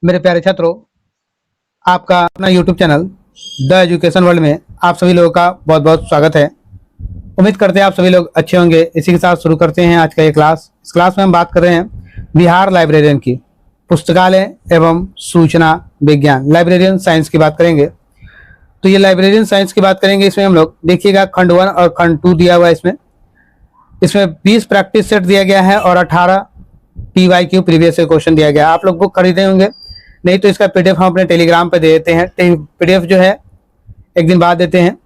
मेरे प्यारे छात्रों, आपका अपना YouTube channel the education world में आप सभी लोगों का बहुत बहुत स्वागत है। उम्मीद करते हैं आप सभी लोग अच्छे होंगे। इसी के साथ शुरू करते हैं आज का ये क्लास। इस क्लास में हम बात कर रहे हैं बिहार लाइब्रेरियन की, पुस्तकालय एवं सूचना विज्ञान, लाइब्रेरियन साइंस की बात करेंगे। तो ये लाइब्रेरियन साइंस की बात करेंगे। इसमें हम लोग देखिएगा खंड 1 और खंड 2 दिया हुआ है। इसमें 20 प्रैक्टिस सेट दिया गया है और 18 PYQ प्रीवियस क्वेश्चन दिया गया है। आप लोग बुक खरीदे होंगे, नहीं तो इसका PDF हम अपने टेलीग्राम पे दे देते हैं। PDF जो है एक दिन बाद देते हैं।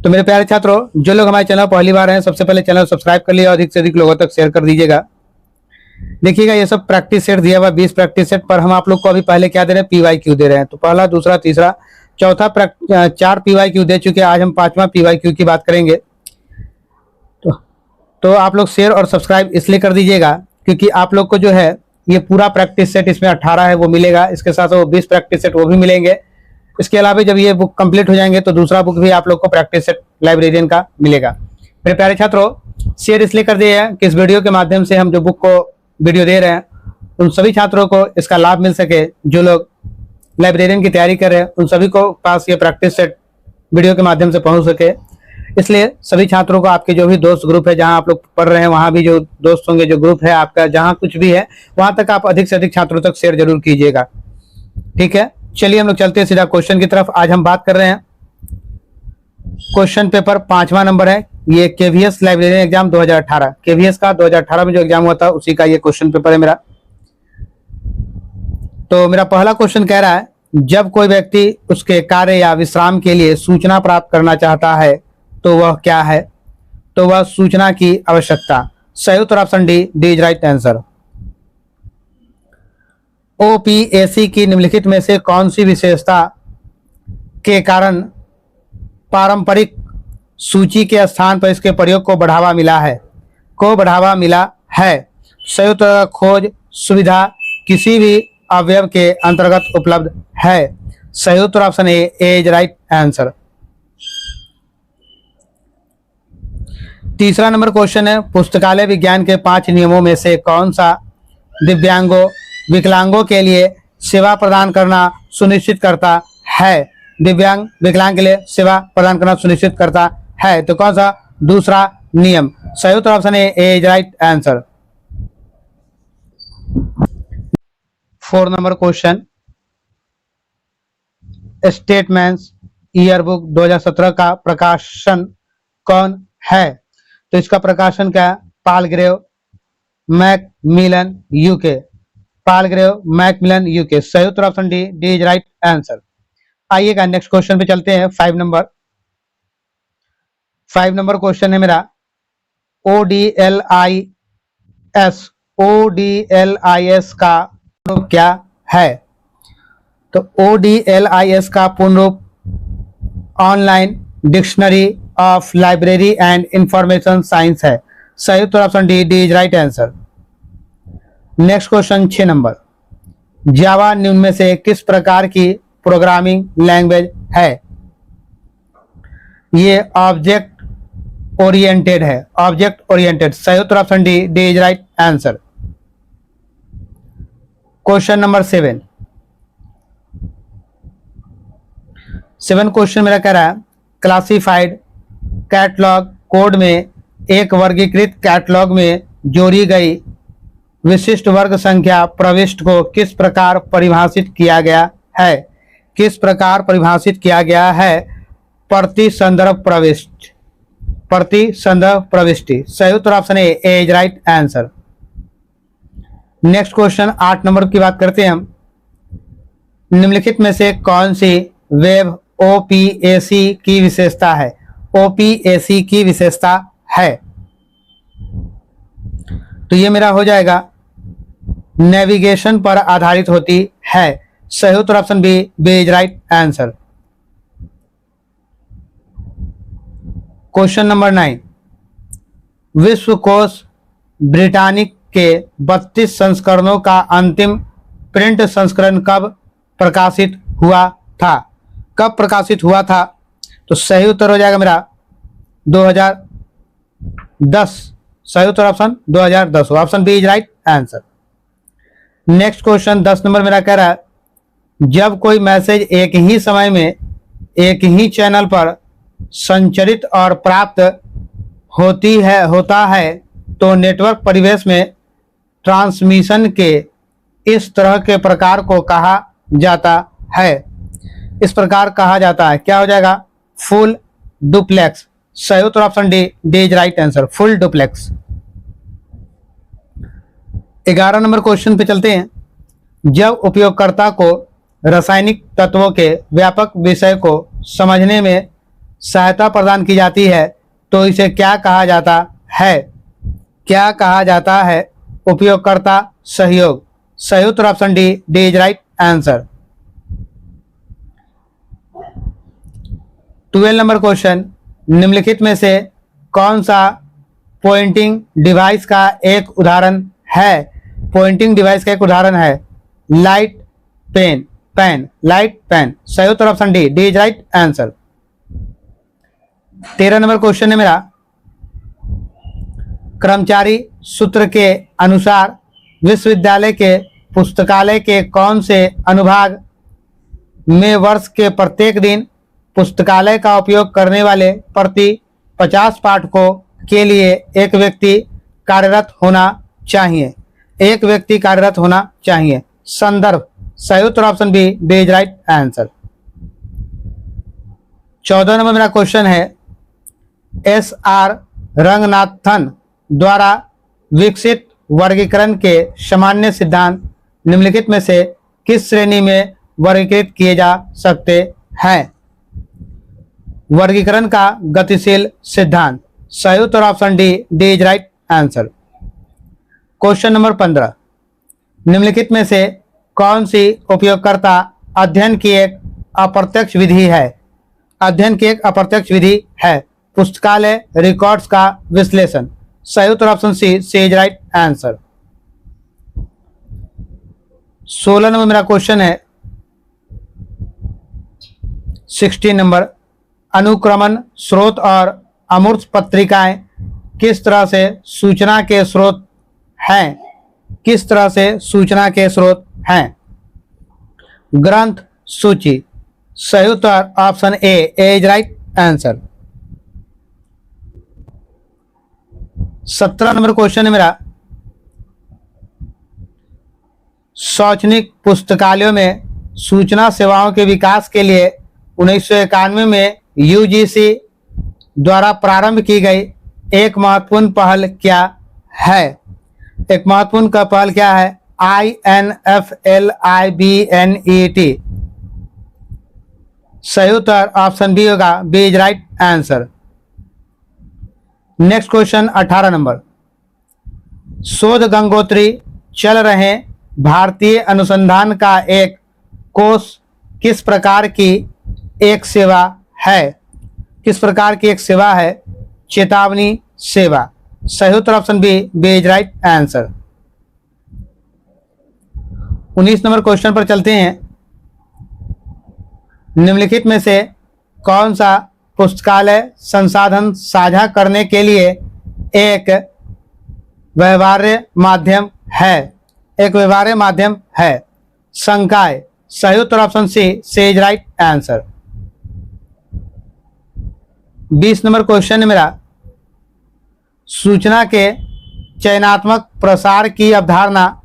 तो मेरे प्यारे छात्रों, जो लोग हमारे चैनल पहली बार हैं, सबसे पहले चैनल सब्सक्राइब कर लिया और अधिक से अधिक लोगों तक शेयर कर दीजिएगा। देखिएगा ये सब प्रैक्टिस सेट दिया हुआ 20 प्रैक्टिस सेट पर हम आप लोग को अभी पहले क्या दे रहे हैं, PYQ दे रहे हैं। तो पहला, दूसरा, तीसरा, चौथा 4 PYQ दे चुके हैं। आज हम 5वां PYQ की बात करेंगे। तो आप लोग शेयर और सब्सक्राइब इसलिए कर दीजिएगा क्योंकि आप लोग को जो है ये पूरा प्रैक्टिस सेट, इसमें 18 है, वो मिलेगा। इसके साथ वो 20 प्रैक्टिस सेट वो भी मिलेंगे। इसके अलावा जब ये बुक कंप्लीट हो जाएंगे तो दूसरा बुक भी आप लोग को प्रैक्टिस सेट लाइब्रेरियन का मिलेगा। मेरे प्यारे छात्रों, शेयर इसलिए कर दिए हैं कि इस वीडियो के माध्यम से हम जो बुक को वीडियो दे रहे हैं उन सभी छात्रों को इसका लाभ मिल सके। जो लोग लाइब्रेरियन की तैयारी कर रहे हैं उन सभी को पास ये प्रैक्टिस सेट वीडियो के माध्यम से पहुंच सके। इसलिए सभी छात्रों को, आपके जो भी दोस्त ग्रुप है, जहां आप लोग पढ़ रहे हैं वहां भी जो दोस्त होंगे, जो ग्रुप है आपका, जहां कुछ भी है वहां तक आप अधिक से अधिक छात्रों तक शेयर जरूर कीजिएगा। ठीक है, चलिए हम लोग चलते हैं सीधा क्वेश्चन की तरफ। आज हम बात कर रहे हैं क्वेश्चन पेपर 5वां नंबर है। ये KVS लाइब्रेरियन एग्जाम 2018, KVS का 2018 में जो एग्जाम हुआ था उसी का ये क्वेश्चन पेपर है मेरा। तो मेरा पहला क्वेश्चन कह रहा है, जब कोई व्यक्ति उसके कार्य या विश्राम के लिए सूचना प्राप्त करना चाहता है तो वह क्या है? तो वह सूचना की आवश्यकता। सही उत्तर option D is right answer. OPAC की निम्नलिखित में से कौन सी विशेषता के कारण पारंपरिक सूची के स्थान पर इसके प्रयोग को बढ़ावा मिला है? सही उत्तर खोज सुविधा किसी भी अवयव के अंतर्गत उपलब्ध है। सही उत्तर option A is right answer. तीसरा नंबर क्वेश्चन है, पुस्तकालय विज्ञान के 5 नियमों में से कौन सा विकलांगों के लिए सेवा प्रदान करना सुनिश्चित करता है? विकलांग के लिए सेवा प्रदान करना सुनिश्चित करता है। तो कौन सा? दूसरा नियम। सही उत्तर option A is right answer. 4 number question, statements yearbook 2017 का प्रकाशन कौन है? तो इसका प्रकाशन क्या है? Palgrave Macmillan UK. Palgrave Macmillan UK. सही उत्तर option D is right answer. आइएगा नेक्स्ट क्वेश्चन पे चलते हैं। 5 नंबर क्वेश्चन है मेरा, ODLIS का पूर्ण रूप क्या है? तो ODLIS का पूर्ण रूप online dictionary of library and information science है। सही उत्तर option D is right answer. Next question 6 number, Java निम्न में से किस प्रकार की प्रोग्रामिंग लैंग्वेज है? ये ऑब्जेक्ट ओरिएंटेड है। Object oriented. सही उत्तर option D is right answer. Question number 7 question मेरा कह रहा है, क्लासिफाइड कैटलॉग कोड में एक वर्गीकृत कैटलॉग में जोड़ी गई विशिष्ट वर्ग संख्या प्रविष्टि को किस प्रकार परिभाषित किया गया है? किस प्रकार परिभाषित किया गया है? प्रति संदर्भ प्रविष्टि। सही उत्तर option A is right answer. Next question 8 number की बात करते हैं हम। निम्नलिखित में से कौन सी वेब OPAC की विशेषता है? OPAC की विशेषता है, तो ये मेरा हो जाएगा नेविगेशन पर आधारित होती है। सही उत्तर option B is right answer. Question number 9, विश्वकोश ब्रिटानिक के 32 संस्करणों का अंतिम प्रिंट संस्करण कब प्रकाशित हुआ था? तो सही उत्तर हो जाएगा मेरा 2010। सही उत्तर option 2010 option B is right answer. Next question 10 number मेरा कह रहा है, जब कोई मैसेज एक ही समय में एक ही चैनल पर संचरित और प्राप्त होता है तो नेटवर्क परिवेश में ट्रांसमिशन के इस तरह के प्रकार को कहा जाता है। इस प्रकार कहा जाता है, क्या हो जाएगा? Full duplex. सही उत्तर option D is right answer, full duplex. 11 number question पे चलते हैं। जब उपयोगकर्ता को रासायनिक तत्वों के व्यापक विषय को समझने में सहायता प्रदान की जाती है तो इसे क्या कहा जाता है? क्या कहा जाता है? उपयोगकर्ता सहयोग। सही उत्तर option D is right answer. 12 number question, निम्नलिखित में से कौन सा पॉइंटिंग डिवाइस का एक उदाहरण है? पॉइंटिंग डिवाइस का एक उदाहरण है लाइट पेन, लाइट पेन। सही उत्तर option D is right answer. 13 number question है मेरा, कर्मचारी सूत्र के अनुसार विश्वविद्यालय के पुस्तकालय के कौन से अनुभाग में वर्ष के प्रत्येक दिन पुस्तकालय का उपयोग करने वाले प्रति 50 पाठकों के लिए एक व्यक्ति कार्यरत होना चाहिए? एक व्यक्ति कार्यरत होना चाहिए। संदर्भ। सही उत्तर option B is right answer. 14 number मेरा क्वेश्चन है, SR रंगनाथन द्वारा विकसित वर्गीकरण के सामान्य सिद्धांत निम्नलिखित में से किस श्रेणी में वर्गीकृत किए जा सकते हैं? वर्गीकरण का गतिशील सिद्धांत। सही उत्तर option D is right answer. Question number 15, निम्नलिखित में से कौन सी उपयोगकर्ता अध्ययन की एक अप्रत्यक्ष विधि है? अध्ययन की एक अप्रत्यक्ष विधि है पुस्तकालय रिकॉर्ड्स का विश्लेषण। सही उत्तर option C is right answer. 16 number मेरा क्वेश्चन है, 16 नंबर, अनुक्रमण स्रोत और अमूर्त पत्रिकाएं किस तरह से सूचना के स्रोत हैं? किस तरह से सूचना के स्रोत हैं? ग्रंथ सूची। सही उत्तर option A is right answer. 17 number question है मेरा, शैक्षणिक पुस्तकालयों में सूचना सेवाओं के विकास के लिए 1991 में यूजीसी द्वारा प्रारंभ की गई एक महत्वपूर्ण पहल क्या है? एक महत्वपूर्ण का पहल क्या है? INFLIBNET। सही उत्तर ऑप्शन बी होगा, B is right answer. Next question 18 number, Shodh Gangotri चल रहे भारतीय अनुसंधान का एक कोष किस प्रकार की एक सेवा है? किस प्रकार की एक सेवा है? चेतावनी सेवा। सही उत्तर option B is right answer. 19 number question पर चलते हैं। निम्नलिखित में से कौन सा पुस्तकालय संसाधन साझा करने के लिए एक व्यवहार्य माध्यम है? एक व्यवहार्य माध्यम है। संकाय। सही उत्तर option C is right answer. 20 number question है मेरा, सूचना के चयनात्मक प्रसार की अवधारणा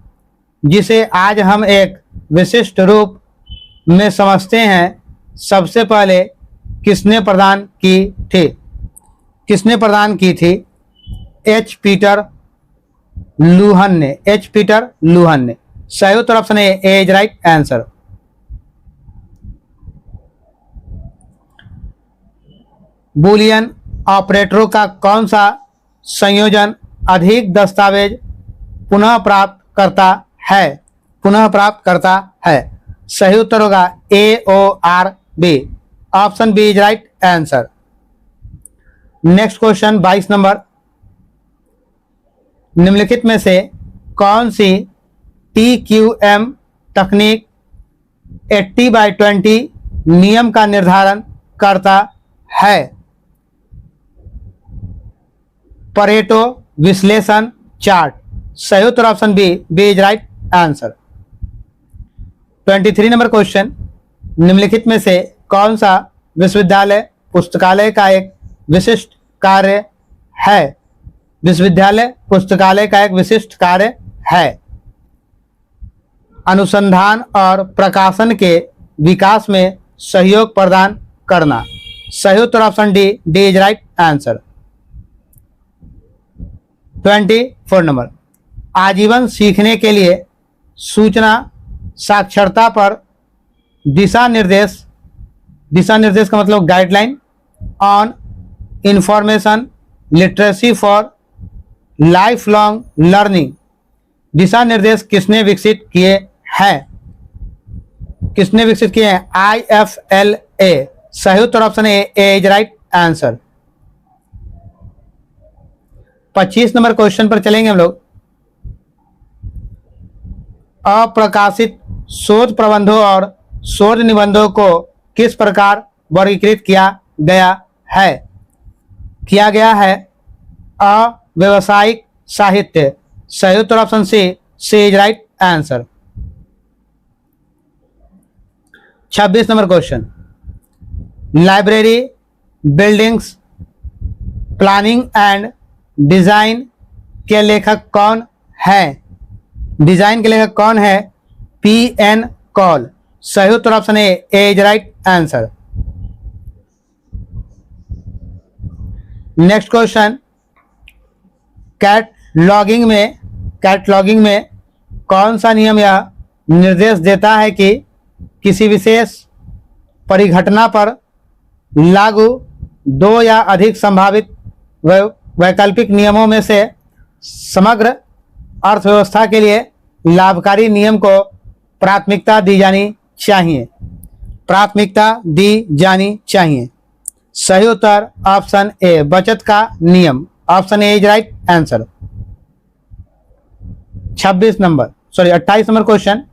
जिसे आज हम एक विशिष्ट रूप में समझते हैं सबसे पहले किसने प्रदान की थी? किसने प्रदान की थी? एच पीटर लूहन ने। एच पीटर लूहन ने। सही उत्तर option A is right answer. Boolean ऑपरेटरों का कौन सा संयोजन अधिक दस्तावेज पुनः प्राप्त करता है? पुनः प्राप्त करता है। सही उत्तर होगा AORB। Option B is right answer. Next question 22 number, निम्नलिखित में से कौन सी TQM तकनीक 80/20 नियम का निर्धारण करता है? परेटो विश्लेषण चार्ट। सही उत्तर option B is right answer. 23 number question, निम्नलिखित में से कौन सा विश्वविद्यालय पुस्तकालय का एक विशिष्ट कार्य है? विश्वविद्यालय पुस्तकालय का एक विशिष्ट कार्य है अनुसंधान और प्रकाशन के विकास में सहयोग प्रदान करना। सही उत्तर option D, D is right answer. 24 number, आजीवन सीखने के लिए सूचना साक्षरता पर दिशा निर्देश का मतलब guideline on information literacy for life long learning, दिशा निर्देश किसने विकसित किए हैं? किसने विकसित किए हैं? IFLA। सही उत्तर option A is right answer. 25 number question पर चलेंगे हम लोग। अप्रकाशित शोध प्रबंधों और शोध निबंधों को किस प्रकार वर्गीकृत किया गया है? किया गया है अव्यावसायिक साहित्य। सही उत्तर option C is right answer. 26 number question, library buildings planning and design के लेखक कौन है? डिजाइन के लेखक कौन है? PN कॉल। सही उत्तर option A is right answer. Next question, cataloguing में कौन सा नियम यह निर्देश देता है कि किसी विशेष परिघटना पर लागू दो या अधिक संभावित वैकल्पिक नियमों में से समग्र अर्थव्यवस्था के लिए लाभकारी नियम को प्राथमिकता दी जानी चाहिए? प्राथमिकता दी जानी चाहिए। सही उत्तर ऑप्शन ए, बचत का नियम। Option A is right answer. 28 number question,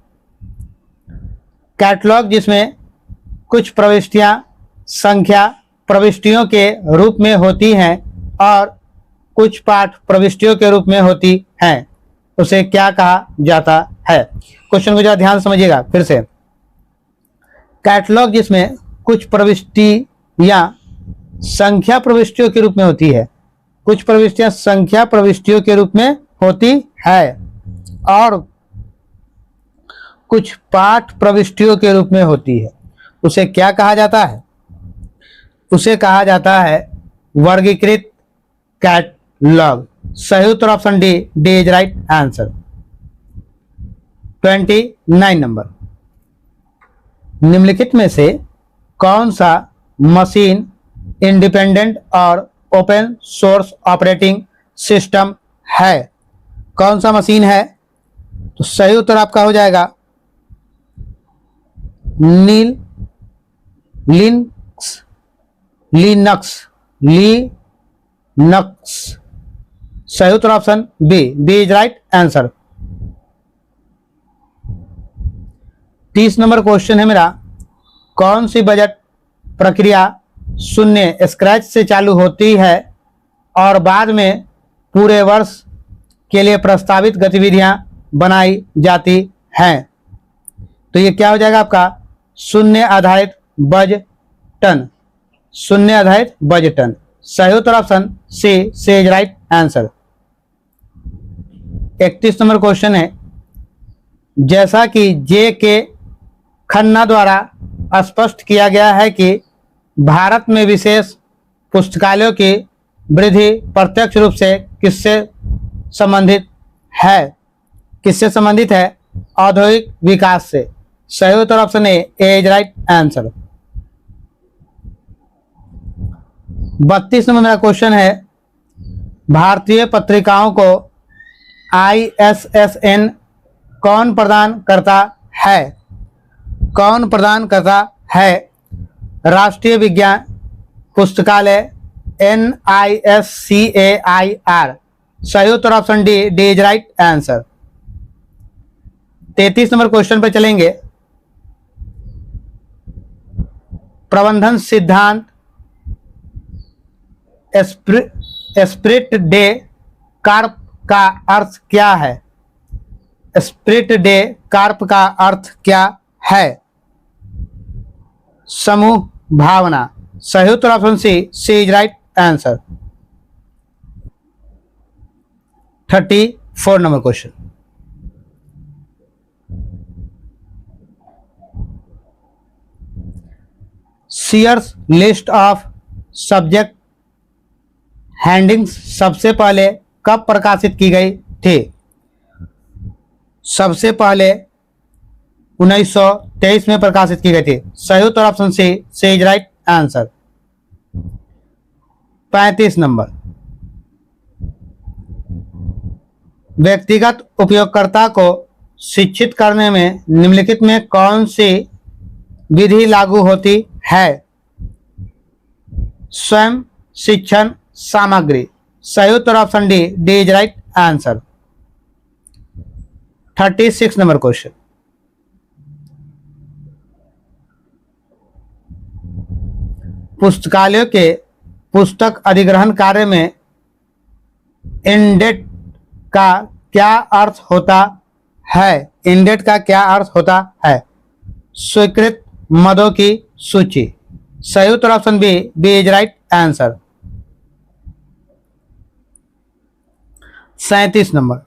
catalogue जिसमें कुछ प्रविष्टियां संख्या प्रविष्टियों के रूप में होती हैं और कुछ पाठ प्रविष्टियों के रूप में होती हैं, उसे क्या कहा जाता है? क्वेश्चन को जरा ध्यान से समझिएगा फिर से। कैटलॉग जिसमें कुछ प्रविष्टियां संख्या प्रविष्टियों के रूप में होती है, कुछ प्रविष्टियां संख्या प्रविष्टियों के रूप में होती है और कुछ पाठ प्रविष्टियों के रूप में होती है, उसे क्या कहा जाता है? उसे कहा जाता है वर्गीकृत कैटलॉग। सही उत्तर option D, D is right answer. 29 number, निम्नलिखित में से कौन सा मशीन इंडिपेंडेंट और ओपन सोर्स ऑपरेटिंग सिस्टम है? कौन सा मशीन है? तो सही उत्तर आपका हो जाएगा लिनक्स। सही उत्तर option B, B is right answer. 30 number question है मेरा, कौन सी बजट प्रक्रिया शून्य स्क्रैच से चालू होती है और बाद में पूरे वर्ष के लिए प्रस्तावित गतिविधियां बनाई जाती हैं? तो ये क्या हो जाएगा आपका? शून्य आधारित बजटन। शून्य आधारित बजटन। सही उत्तर option C is right answer. 31 number question है, जैसा कि जे के खन्ना द्वारा स्पष्ट किया गया है कि भारत में विशेष पुस्तकालयों की वृद्धि प्रत्यक्ष रूप से किससे संबंधित है? किससे संबंधित है? औद्योगिक विकास से। सही उत्तर option A is right answer. 32 number मेरा क्वेश्चन है, भारतीय पत्रिकाओं को ISSN कौन प्रदान करता है? कौन प्रदान करता है? राष्ट्रीय विज्ञान पुस्तकालय NISCAIR। सही उत्तर option D, D is right answer. 33 number question पर चलेंगे, प्रबंधन सिद्धांत स्पिरिट डे कार्प का अर्थ क्या है? स्पिरिट डे कार्प का अर्थ क्या है? समूह भावना। सही उत्तर option C is right answer. 34 number question. Sears list of subject headings सबसे पहले कब प्रकाशित की गई थी? सबसे पहले 1923 में प्रकाशित की गई थी। सही उत्तर option C is right answer. 35 number. व्यक्तिगत उपयोगकर्ता को शिक्षित करने में निम्नलिखित में कौन सी विधि लागू होती है? स्वयं शिक्षण सामग्री। सही उत्तर option D is right answer. 36 number question. पुस्तकालयों के पुस्तक अधिग्रहण कार्य में इंडेट का क्या अर्थ होता है? इंडेट का क्या अर्थ होता है? स्वीकृत मदों की सूची। सही उत्तर option B is right answer. 37 number.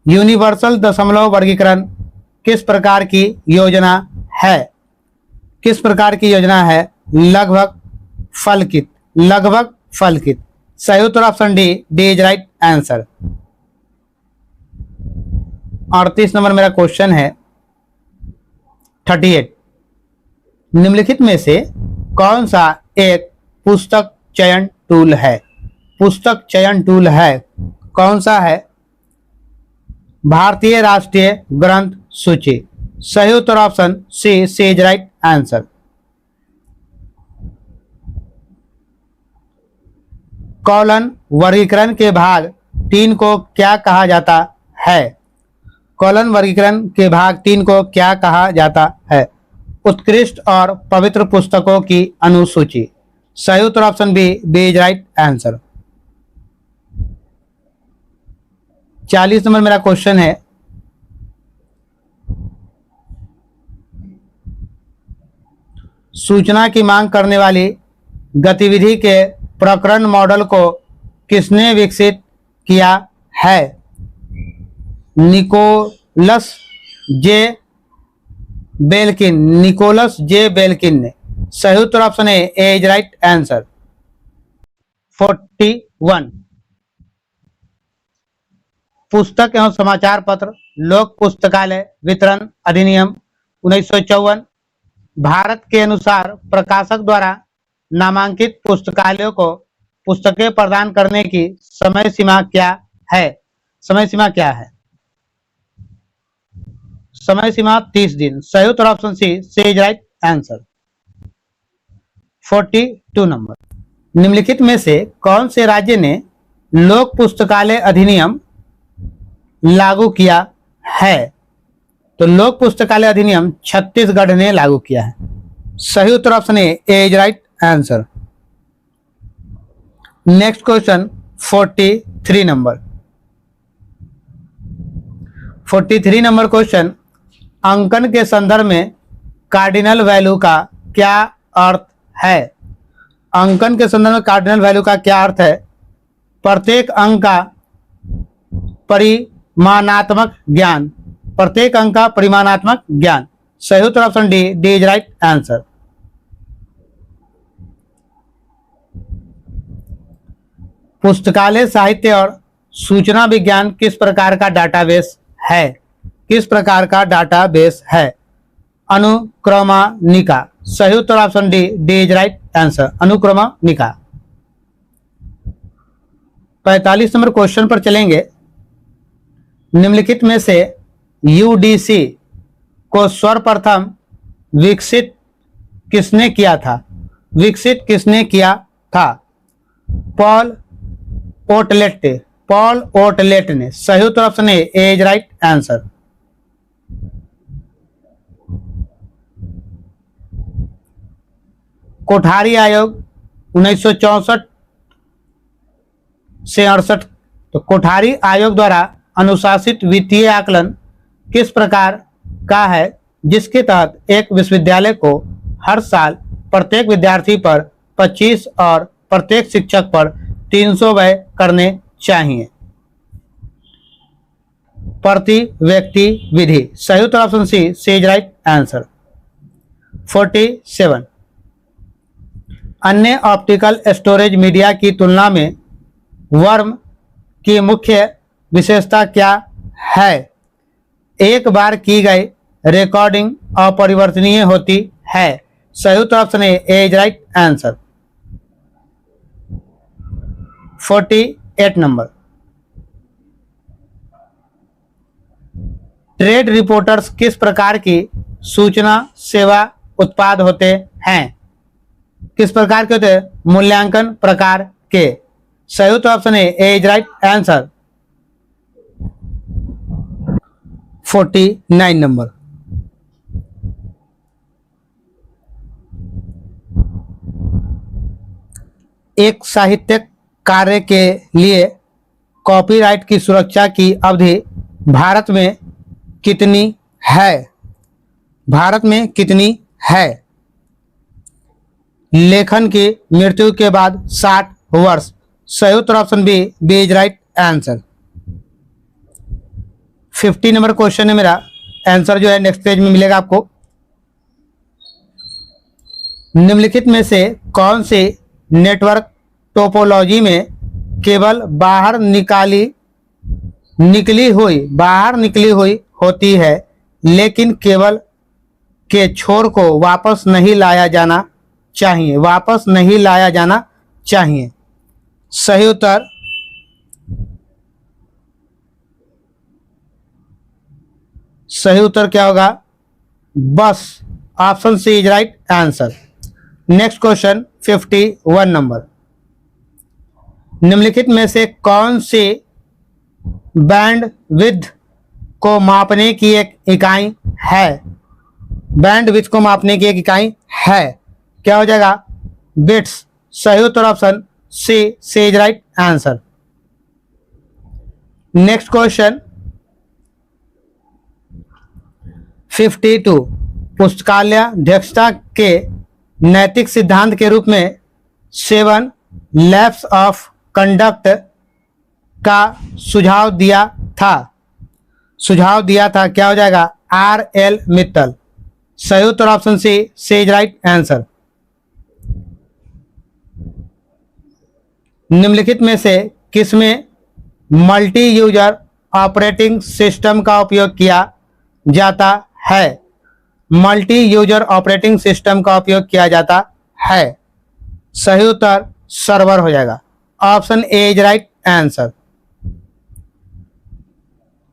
Universal दशमलव वर्गीकरण किस प्रकार की योजना है? किस प्रकार की योजना है? लगभग फलकित। लगभग फलकित। सही उत्तर option D is right answer. 38 number मेरा क्वेश्चन है। 38। निम्नलिखित में से कौन सा एक पुस्तक चयन टूल है? पुस्तक चयन टूल है कौन सा है? भारतीय राष्ट्रीय ग्रंथ सूची। सही उत्तर option C is right answer. Colon वर्गीकरण के भाग 3 को क्या कहा जाता है? कॉलन वर्गीकरण के भाग 3 को क्या कहा जाता है? उत्कृष्ट और पवित्र पुस्तकों की अनुसूची। सही उत्तर option B is right answer. 40 number मेरा क्वेश्चन है। सूचना की मांग करने वाली गतिविधि के प्रकरण मॉडल को किसने विकसित किया है? Nicholas J Belkin. Nicholas J Belkin ने। सही उत्तर option A is right answer. 41। पुस्तक एवं समाचार पत्र लोक पुस्तकालय वितरण अधिनियम 1954 भारत के अनुसार प्रकाशक द्वारा नामांकित पुस्तकालयों को पुस्तकें प्रदान करने की समय सीमा क्या है? समय सीमा क्या है? समय सीमा 30 दिन। सही उत्तर option C is right answer. 42 number. निम्नलिखित में से कौन से राज्य ने लोक पुस्तकालय अधिनियम लागू किया है? तो लोक पुस्तकालय अधिनियम छत्तीसगढ़ ने लागू किया है। सही उत्तर option A is right answer. Next question 43 number. 43 number question. अंकन के संदर्भ में कार्डिनल वैल्यू का क्या अर्थ है? अंकन के संदर्भ में कार्डिनल वैल्यू का क्या अर्थ है? प्रत्येक अंक का परिमाणात्मक ज्ञान। प्रत्येक अंक का परिमाणात्मक ज्ञान। सही उत्तर option D is right answer. पुस्तकालय साहित्य और सूचना विज्ञान किस प्रकार का डाटाबेस है? किस प्रकार का डाटाबेस है? अनुक्रमणिका। सही उत्तर option D is right answer. अनुक्रमणिका। 45 नंबर क्वेश्चन पर चलेंगे। निम्नलिखित में से यूडीसी को सर्वप्रथम विकसित किसने किया था? विकसित किसने किया था? पॉल ओटलेट। पॉल ओटलेट ने। सही उत्तर option A is right answer. Kothari आयोग 1964 से 68। तो कोठारी आयोग द्वारा अनुशासित वित्तीय आकलन किस प्रकार का है? जिसके तहत एक विश्वविद्यालय को हर साल प्रत्येक विद्यार्थी पर 25 और प्रत्येक शिक्षक पर 300 व्यय करने चाहिए। प्रति व्यक्ति विधि। सही उत्तर option C is right answer. 47। अन्य ऑप्टिकल स्टोरेज मीडिया की तुलना में वर्म की मुख्य विशेषता क्या है? एक बार की गई रिकॉर्डिंग अपरिवर्तनीय होती है। सही उत्तर option A is right answer. 48 number. Trade reporters किस प्रकार की सूचना सेवा उत्पाद होते हैं? किस प्रकार के होते हैं? मूल्यांकन प्रकार के। सही उत्तर option A is right answer. 49 number. एक साहित्यिक कार्य के लिए कॉपीराइट की सुरक्षा की अवधि भारत में कितनी है? भारत में कितनी है? लेखन की मृत्यु के बाद 60 वर्ष। सही उत्तर option B is right answer. 50 number question है मेरा। आंसर जो है नेक्स्ट पेज में मिलेगा आपको। निम्नलिखित में से कौन सी नेटवर्क टोपोलॉजी में केवल बाहर निकली हुई होती है, लेकिन केबल के छोर को वापस नहीं लाया जाना चाहिए? सही उत्तर क्या होगा? बस option C is right answer. Next question 51 number. निम्नलिखित में से कौन सी बैंडविड्थ को मापने की एक इकाई है? बैंडविड्थ को मापने की एक इकाई है, क्या हो जाएगा? बिट्स। सही उत्तर option C is right answer. Next question 52। पुस्तकालयाध्यक्षता के नैतिक सिद्धांत के रूप में 7 लैप्स ऑफ कंडक्ट का सुझाव दिया था, क्या हो जाएगा? R.L. मित्तल। सही उत्तर option C is right answer. निम्नलिखित में से किसमें मल्टी यूजर ऑपरेटिंग सिस्टम का उपयोग किया जाता है? मल्टी यूजर ऑपरेटिंग सिस्टम का उपयोग किया जाता है। सही उत्तर सर्वर हो जाएगा। Option A is right answer.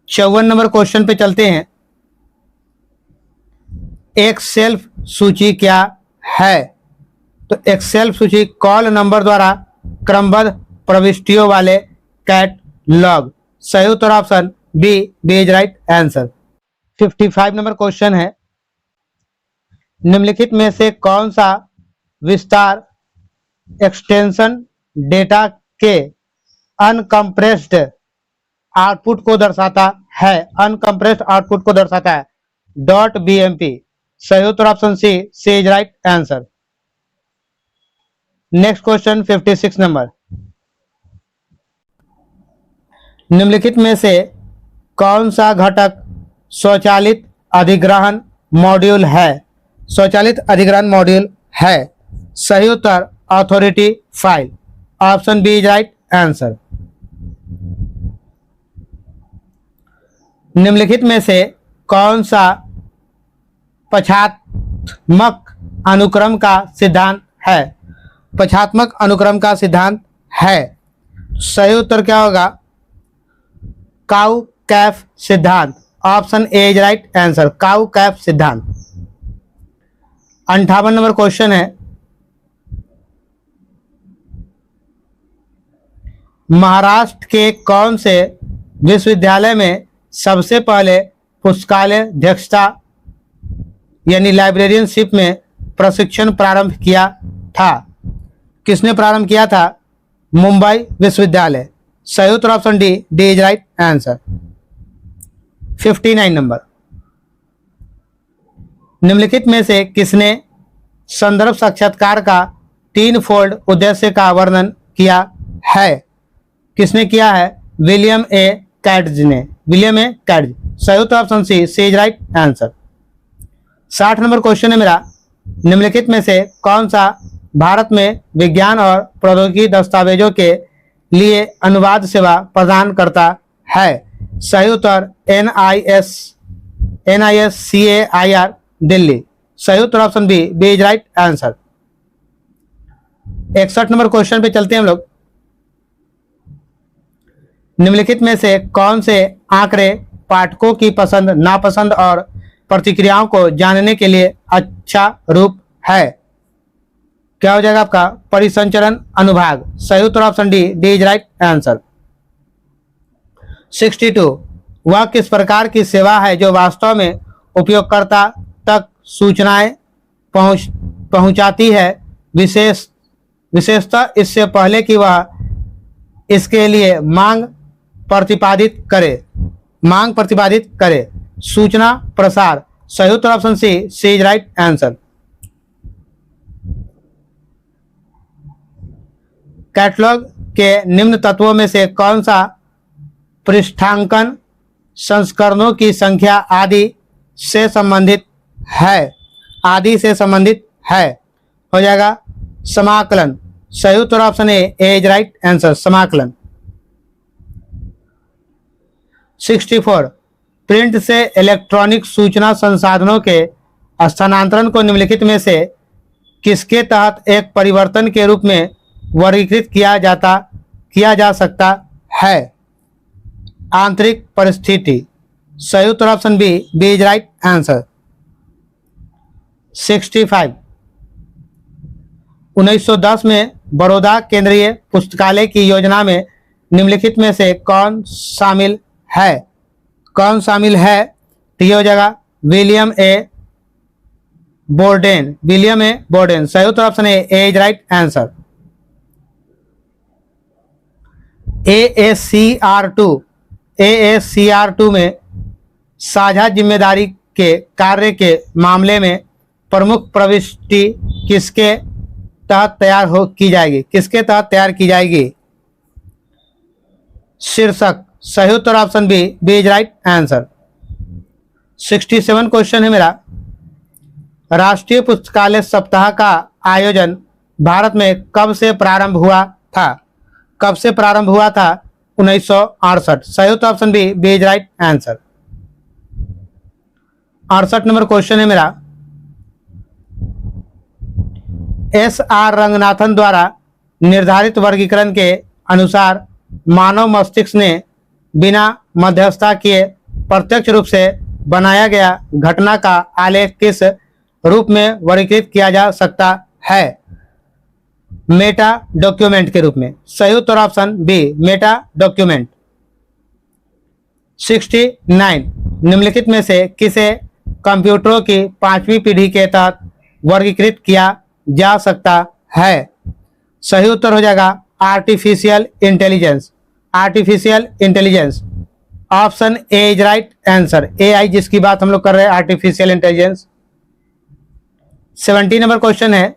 54 number question पे चलते हैं। एक सेल्फ सूची क्या है? तो एक सेल्फ सूची कॉल नंबर द्वारा क्रमबद्ध प्रविष्टियों वाले कैटलॉग। सही उत्तर option B is right answer. 55 number question है। निम्नलिखित में से कौन सा विस्तार एक्सटेंशन डेटा के अनकंप्रेस्ड आउटपुट को दर्शाता है? अनकंप्रेस्ड आउटपुट को दर्शाता है। .bmp। सही उत्तर option C is right answer. Next question 56 number. निम्नलिखित में से कौन सा घटक स्वचालित अधिग्रहण मॉड्यूल है? स्वचालित अधिग्रहण मॉड्यूल है। सही उत्तर authority file. Option B is right answer. निम्नलिखित में से कौन सा पक्षात्मक अनुक्रम का सिद्धांत है? पक्षात्मक अनुक्रम का सिद्धांत है। सही उत्तर क्या होगा? काउ कैफ सिद्धांत। Option A is right answer. Cow Kaif सिद्धांत। 58 नंबर क्वेश्चन है। महाराष्ट्र के कौन से विश्वविद्यालय में सबसे पहले पुस्तकालय अध्यक्षता यानी लाइब्रेरियनशिप में प्रशिक्षण प्रारंभ किया था? किसने प्रारंभ किया था? मुंबई विश्वविद्यालय। सही उत्तर option D is right answer. 59 number. निम्नलिखित में से किसने संदर्भ साक्षात्कार का 3 फोल्ड उद्देश्य का वर्णन किया है? किसने किया है? विलियम ए कैट्ज ने। William A Katz. सही उत्तर option C is right answer. 60 number question है मेरा, निम्नलिखित में से कौन सा भारत में विज्ञान और प्रौद्योगिकी दस्तावेजों के लिए अनुवाद सेवा प्रदान करता है? सही उत्तर NISCAIR दिल्ली। सही उत्तर option B is right answer. 61 number question पे चलते हैं हम लोग। निम्नलिखित में से कौन से आंकड़े पाठकों की पसंद, नापसंद और प्रतिक्रियाओं को जानने के लिए अच्छा रूप है? क्या हो जाएगा आपका? परिसंचरण अनुभाग। सही उत्तर option D is right answer. 62 वह किस प्रकार की सेवा है जो वास्तव में उपयोगकर्ता तक सूचनाएं पहुंचाती है, विशेषतः इससे पहले कि वह इसके लिए मांग प्रतिपादित करे। सूचना प्रसार। सही उत्तर option C is right answer. Catalogue के निम्न तत्वों में से कौन सा पृष्ठांकन संस्करणों की संख्या आदि से संबंधित है? आदि से संबंधित है, हो जाएगा समाकलन। सही उत्तर option A is right answer, समाकलन। 64 प्रिंट से इलेक्ट्रॉनिक सूचना संसाधनों के स्थानांतरण को निम्नलिखित में से किसके तहत एक परिवर्तन के रूप में वर्गीकृत किया जा सकता है? आंतरिक परिस्थिति। सही उत्तर option B is right answer. 65 1910 में बड़ौदा केंद्रीय पुस्तकालय की योजना में निम्नलिखित में से कौन शामिल है? तो ये हो जाएगा विलियम ए बोर्डेन। सही उत्तर option A is right answer. AACR2 में साझा जिम्मेदारी के कार्य के मामले में प्रमुख प्रविष्टि किसके तहत तैयार की जाएगी? शीर्षक। सही उत्तर option B is right answer. 67 question है मेरा, राष्ट्रीय पुस्तकालय सप्ताह का आयोजन भारत में कब से प्रारंभ हुआ था? 1968। सही उत्तर option B is right answer. 68 number question है मेरा, SR रंगनाथन द्वारा निर्धारित वर्गीकरण के अनुसार मानव मस्तिष्क ने बिना मध्यस्थता किए प्रत्यक्ष रूप से बनाया गया घटना का आलेख किस रूप में वर्गीकृत किया जा सकता है? मेटा डॉक्यूमेंट के रूप में। सही उत्तर ऑप्शन बी मेटा डॉक्यूमेंट। 69 निम्नलिखित में से किसे कंप्यूटरों की 5वीं पीढ़ी के तहत वर्गीकृत किया जा सकता है? सही उत्तर हो जाएगा artificial intelligence. Option A is right answer. AI जिसकी बात हम लोग कर रहे हैं, आर्टिफिशियल इंटेलिजेंस। 70 नंबर क्वेश्चन है,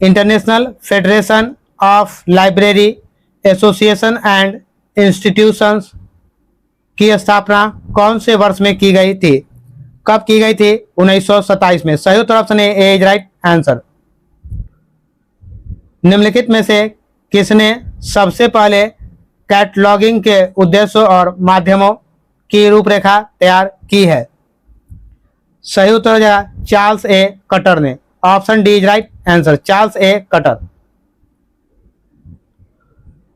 international federation of library association and institutions की स्थापना कौन से वर्ष में की गई थी? कब की गई थी? 1927 में। सही उत्तर option A is right answer. निम्नलिखित में से किसने सबसे पहले कैटलॉगिंग के उद्देश्यों और माध्यमों की रूपरेखा तैयार की है? सही उत्तर हो जाएगा चार्ल्स ए कटर ने। Option D is right answer, Charles A cutter.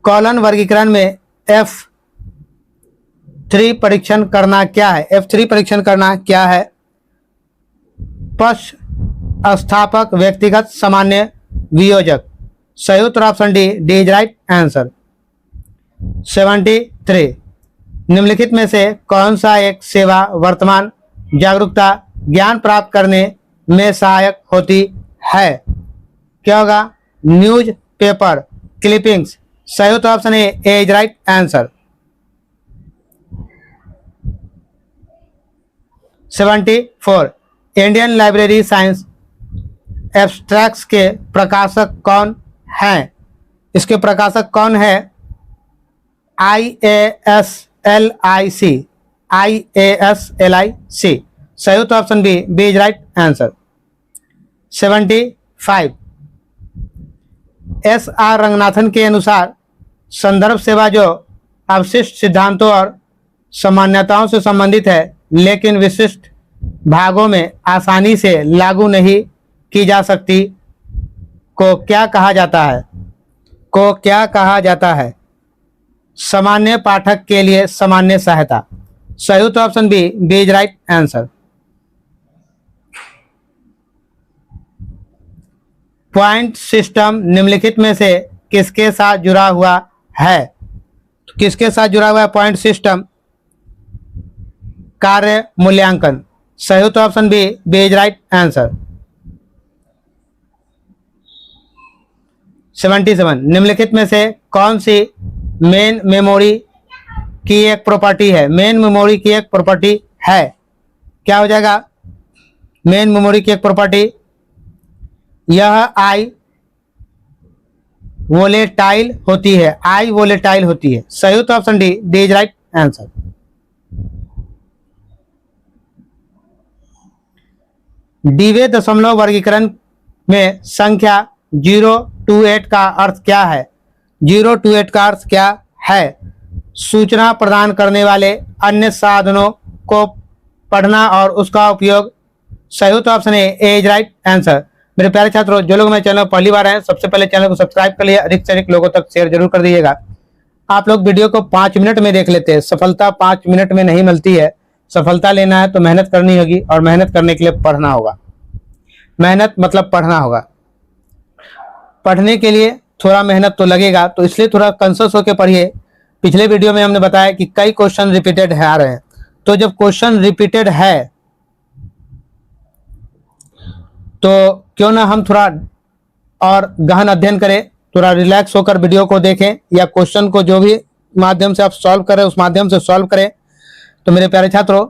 Colon वर्गीकरण में F3 परीक्षण करना क्या है? F3 परीक्षण करना क्या है? पश्च स्थापक व्यक्तिगत सामान्य वियोजक। सही उत्तर option D is right answer. 73 निम्नलिखित में से कौन सा एक सेवा वर्तमान जागरूकता ज्ञान प्राप्त करने में सहायक होती है? क्या होगा? News paper clippings. सही उत्तर option A is right answer. 74 Indian library science abstracts के प्रकाशक कौन हैं? इसके प्रकाशक कौन है? IASLIC, IASLIC। सही उत्तर option B is right answer. 75, SR Ranganathan के अनुसार संदर्भ सेवा जो अवशिष्ट सिद्धांतों और सामान्यताओं से संबंधित है लेकिन विशिष्ट भागों में आसानी से लागू नहीं की जा सकती को क्या कहा जाता है? को क्या कहा जाता है? सामान्य पाठक के लिए सामान्य सहायता। सही उत्तर option B is right answer. Point system निम्नलिखित में से किसके साथ जुड़ा हुआ है? तो किसके साथ जुड़ा हुआ है पॉइंट सिस्टम? कार्य मूल्यांकन। सही उत्तर option B is right answer. 77, निम्नलिखित में से कौन सी मेन मेमोरी की एक प्रॉपर्टी है? मेन मेमोरी की एक प्रॉपर्टी है, क्या हो जाएगा? मेन मेमोरी की एक प्रॉपर्टी, यह आई वोलेटाइल होती है, आई वोलेटाइल होती है। सही उत्तर option D is right answer. Dewey दशमलव वर्गीकरण में संख्या 0 to 8 का अर्थ क्या है? 0 to 8 का अर्थ क्या है? सूचना प्रदान करने वाले अन्य साधनों को पढ़ना और उसका उपयोग। सही उत्तर option A is right answer. मेरे प्यारे छात्रों, जो लोग मेरे चैनल पहली बार आए सबसे पहले चैनल को सब्सक्राइब कर लिए, अधिक से अधिक लोगों तक शेयर जरूर कर दीजिएगा। आप लोग वीडियो को 5 मिनट में देख लेते हैं, सफलता 5 मिनट में नहीं मिलती है। सफलता लेना है तो मेहनत करनी होगी और मेहनत करने के लिए पढ़ना होगा। मेहनत मतलब पढ़ना होगा। पढ़ने के लिए थोड़ा मेहनत तो लगेगा, तो इसलिए थोड़ा कंसस होकर पढ़िए। पिछले वीडियो में हमने बताया कि कई क्वेश्चन रिपीटेड है आ रहे हैं, तो जब क्वेश्चन रिपीटेड है तो क्यों ना हम थोड़ा और गहन अध्ययन करें, थोड़ा रिलैक्स होकर वीडियो को देखें या क्वेश्चन को जो भी माध्यम से आप सॉल्व करें उस माध्यम से सॉल्व करें। तो मेरे प्यारे छात्रों,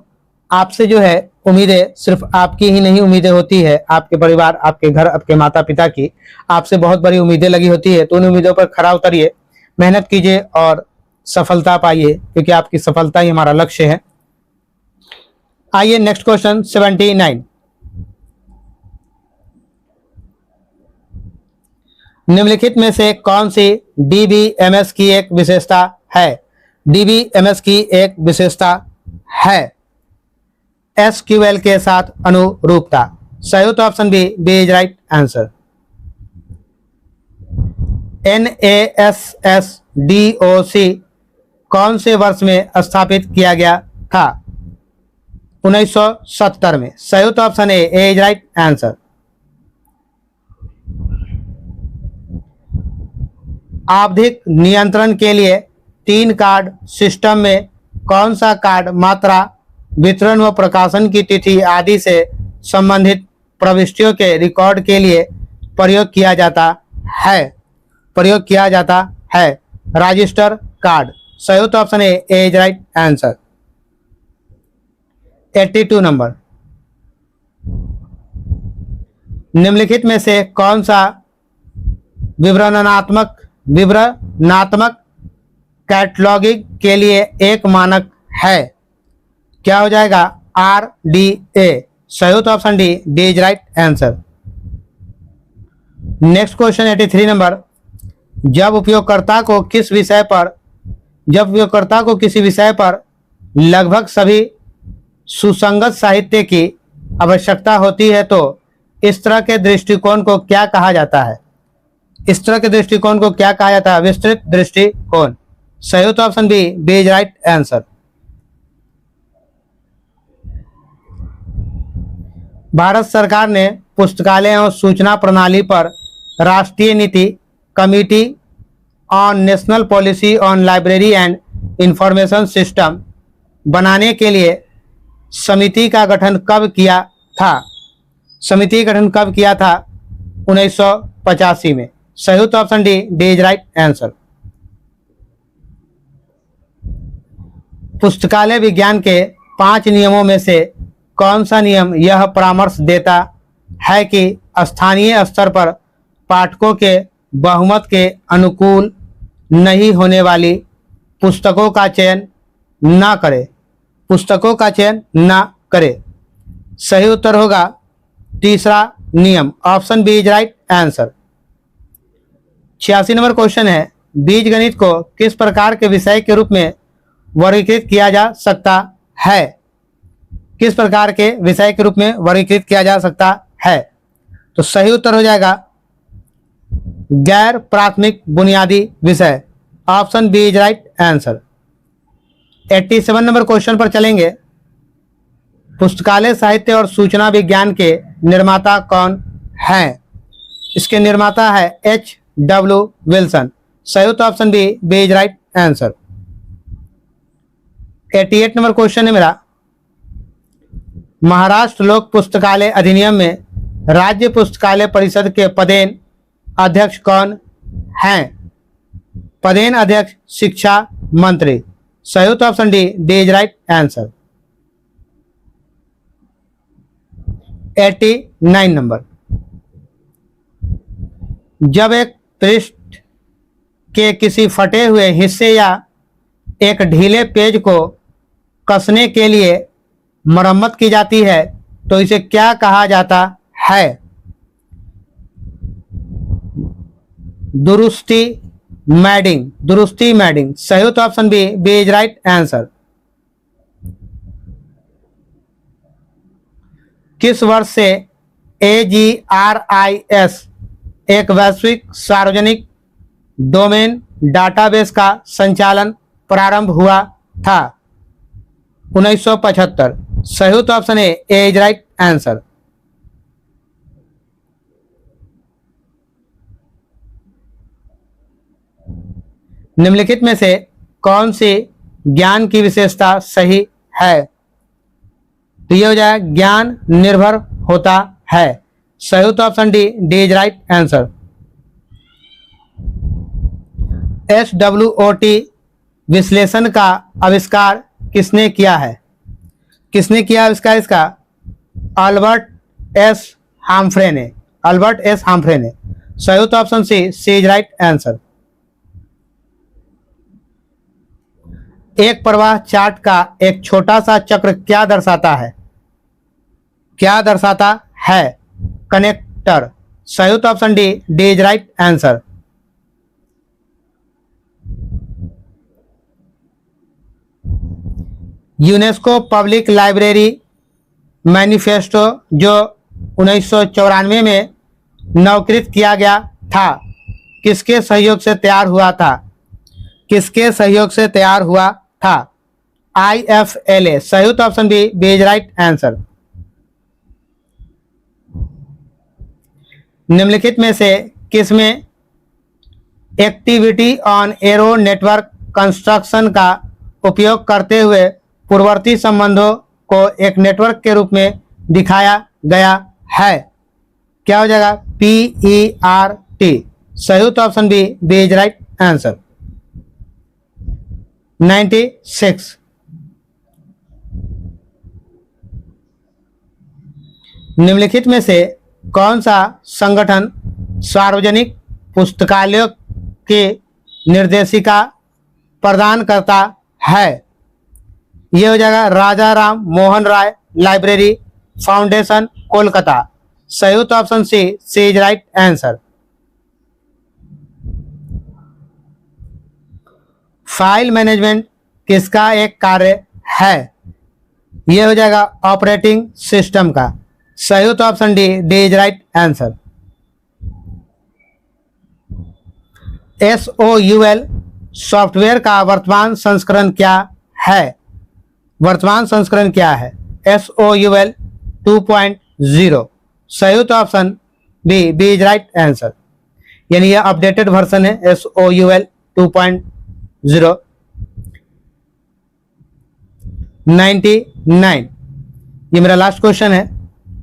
आपसे जो है उम्मीदें सिर्फ आपकी ही नहीं उम्मीदें होती है, आपके परिवार, आपके घर, आपके माता पिता की आपसे बहुत बड़ी उम्मीदें लगी होती है। तो उन उम्मीदों पर खरा उतरिए, मेहनत कीजिए और सफलता पाइए, क्योंकि आपकी सफलता ही हमारा लक्ष्य है। आइए नेक्स्ट क्वेश्चन 79। निम्नलिखित में से कौन सी DBMS की एक विशेषता है? DBMS की एक विशेषता है SQL के साथ अनुरूपता। सही उत्तर option B is right answer. NASSDOC कौन से वर्ष में स्थापित किया गया था? 1970 में। सही उत्तर option A is right answer. आवधिक नियंत्रण के लिए 3 कार्ड सिस्टम में कौन सा कार्ड मात्रा, वितरण व प्रकाशन की तिथि आदि से संबंधित प्रविष्टियों के रिकॉर्ड के लिए प्रयोग किया जाता है? Register card. सही उत्तर option A is right answer. 82 number. निम्नलिखित में से कौन सा विवरणात्मक कैटलॉगिंग के लिए एक मानक है? क्या हो जाएगा? RDA। सही उत्तर option D is right answer. Next question 83 number. जब उपयोगकर्ता को किसी विषय पर लगभग सभी सुसंगत साहित्य की आवश्यकता होती है तो इस तरह के दृष्टिकोण को क्या कहा जाता है? विस्तृत दृष्टिकोण। सही उत्तर option B is right answer. भारत सरकार ने पुस्तकालय और सूचना प्रणाली पर राष्ट्रीय नीति committee on national policy on library and information system बनाने के लिए समिति का गठन कब किया था? 1985 में। सही उत्तर option D is right answer. पुस्तकालय विज्ञान के 5 नियमों में से कौन सा नियम यह परामर्श देता है कि स्थानीय स्तर पर पाठकों के बहुमत के अनुकूल नहीं होने वाली पुस्तकों का चयन ना करे? पुस्तकों का चयन ना करे। सही उत्तर होगा तीसरा नियम, option B is right answer. 86 number question है, बीजगणित को किस प्रकार के विषय के रूप में वर्गीकृत किया जा सकता है? किस प्रकार के विषय के रूप में वर्गीकृत किया जा सकता है? तो सही उत्तर हो जाएगा गैर प्राथमिक बुनियादी विषय, option B is right answer. 87 number question पर चलेंगे। पुस्तकालय साहित्य और सूचना विज्ञान के निर्माता कौन हैं? इसके निर्माता है H.W. विल्सन। सही उत्तर option B is right answer. 88 number question है मेरा, महाराष्ट्र लोक पुस्तकालय अधिनियम में राज्य पुस्तकालय परिषद के पदेन अध्यक्ष कौन हैं? पदेन अध्यक्ष शिक्षा मंत्री। सही उत्तर option D is right answer. 89 number, जब एक पृष्ठ के किसी फटे हुए हिस्से या एक ढीले पेज को कसने के लिए मरम्मत की जाती है तो इसे क्या कहा जाता है? दुरुस्ती मैडिंग। दुरुस्ती मैडिंग। सही उत्तर option B is right answer. किस वर्ष से AGRIS एक वैश्विक सार्वजनिक डोमेन डाटाबेस का संचालन प्रारंभ हुआ था? 1975। सही उत्तर option A is right answer. निम्नलिखित में से कौन सी ज्ञान की विशेषता सही है? तो ये हो जाए ज्ञान निर्भर होता है। सही उत्तर option D is right answer. SWOT विश्लेषण का आविष्कार किसने किया है? किसने किया आविष्कार इसका? अल्बर्ट एस हाम्फ्रे ने। अल्बर्ट एस हाम्फ्रे ने। सही उत्तर option C is right answer. एक प्रवाह चार्ट का एक छोटा सा चक्र क्या दर्शाता है? क्या दर्शाता है? कनेक्टर। सही उत्तर option D is right answer. UNESCO public library manifesto जो 1994 में नवीकृत किया गया था, किसके सहयोग से तैयार हुआ था? किसके सहयोग से तैयार हुआ था? IFLA। सही उत्तर option B is right answer. निम्नलिखित में से किसमें activity on arrow network construction का उपयोग करते हुए पूर्ववर्ती संबंधों को एक नेटवर्क के रूप में दिखाया गया है? क्या हो जाएगा? PERT। सही उत्तर option B is right answer. 96। निम्नलिखित में से कौन सा संगठन सार्वजनिक पुस्तकालयों की निर्देशिका प्रदान करता है? यह हो जाएगा राजा राम मोहन राय लाइब्रेरी फाउंडेशन कोलकाता। सही उत्तर option C is right answer. File management किसका एक कार्य है? यह हो जाएगा ऑपरेटिंग सिस्टम का। सही उत्तर option D is right answer. SOUL software का वर्तमान संस्करण क्या है? वर्तमान संस्करण क्या है? SOUL 2.0। सही उत्तर option B is right answer. यानी यह अपडेटेड वर्जन है SOUL 2.0। 99। ये मेरा लास्ट क्वेश्चन है।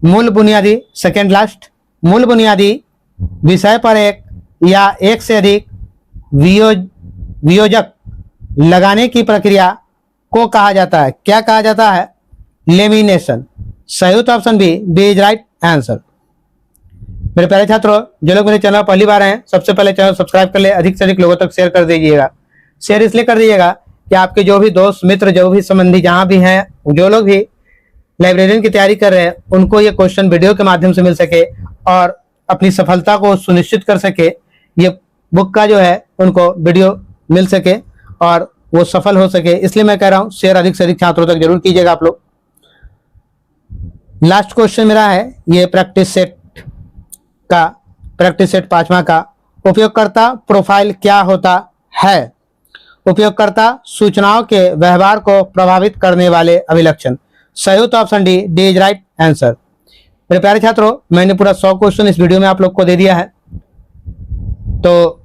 मूल बुनियादी, सेकेंड लास्ट, मूल बुनियादी विषय पर एक या एक से अधिक वियोजक लगाने की प्रक्रिया को कहा जाता है? क्या कहा जाता है? लेमिनेशन। सही उत्तर option B is right answer. मेरे प्यारे छात्रों, जो लोग मेरे चैनल पहली बार हैं, सबसे पहले चैनल सब्सक्राइब कर ले, अधिक से अधिक लोगों तक शेयर कर दीजिएगा। शेयर इसलिए कर दीजिएगा कि आपके जो भी दोस्त मित्र, जो भी संबंधी जहां भी हैं, जो लोग भी लाइब्रेरियन की तैयारी कर रहे हैं, उनको ये क्वेश्चन वीडियो के माध्यम से मिल सके और अपनी सफलता को सुनिश्चित कर सके। ये बुक का जो है उनको वीडियो मिल सके और वो सफल हो सके, इसलिए मैं कह रहा हूं शेयर अधिक से अधिक छात्रों तक जरूर कीजिएगा आप लोग। लास्ट क्वेश्चन मेरा है ये प्रैक्टिस सेट 5वां का, उपयोगकर्ता प्रोफाइल क्या होता है? उपयोगकर्ता सूचनाओं के व्यवहार को प्रभावित करने वाले अभिलक्षण। सही उत्तर option D is right answer. मेरे प्यारे छात्रों, मैंने पूरा 100 क्वेश्चन इस वीडियो में आप लोग को दे दिया है, तो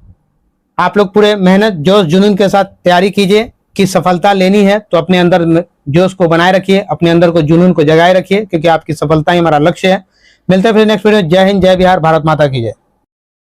आप लोग पूरे मेहनत जोश जुनून के साथ तैयारी कीजिए। कि सफलता लेनी है तो अपने अंदर जोश को बनाए रखिए, अपने अंदर को जुनून को जगाए रखिए, क्योंकि आपकी सफलता ही हमारा लक्ष्य है। मिलते हैं फिर नेक्स्ट वीडियो। जय हिंद, जय बिहार, भारत माता की जय।